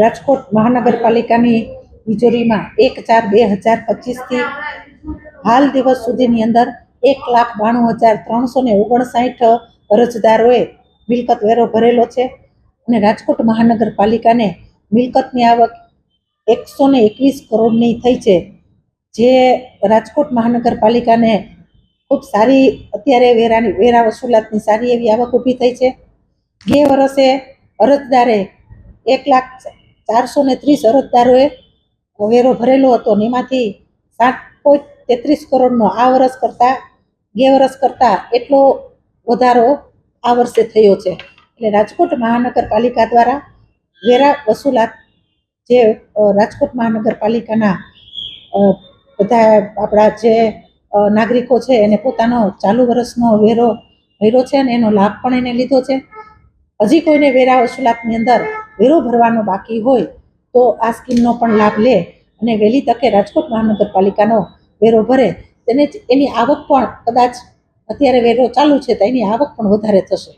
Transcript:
રાજકોટ મહાનગરપાલિકાની તિજોરીમાં 1/4/2025થી હાલ દિવસ સુધીની અંદર 1,92,359 અરજદારોએ મિલકત વેરો ભરેલો છે અને રાજકોટ મહાનગરપાલિકાને મિલકતની આવક 121 કરોડની થઈ છે, જે રાજકોટ મહાનગરપાલિકાને ખૂબ સારી અત્યારે વેરા વસૂલાતની સારી એવી આવક ઊભી થઈ છે. ગયા વર્ષે અરજદારે 1,430,000 અરજદારોએ વેરો ભરેલો હતો અને એમાંથી 7.33 કરોડનો આ વર્ષ કરતાં ગયા વર્ષ કરતાં એટલો વધારો આ વર્ષે થયો છે. એટલે રાજકોટ મહાનગરપાલિકા દ્વારા વેરા વસૂલાત જે રાજકોટ મહાનગરપાલિકાના બધા આપણા જે નાગરિકો છે એને પોતાનો ચાલુ વર્ષનો વેરો ભર્યો છે અને એનો લાભ પણ એને લીધો છે. હજી કોઈને વેરા વસૂલાતની અંદર વેરો ભરવાનો બાકી હોય તો આ સ્કીમનો પણ લાભ લે અને વહેલી તકે રાજકોટ મહાનગરપાલિકાનો વેરો ભરે, તેને એની આવક પણ કદાચ અત્યારે વેરો ચાલુ છે તો એની આવક પણ વધારે થશે.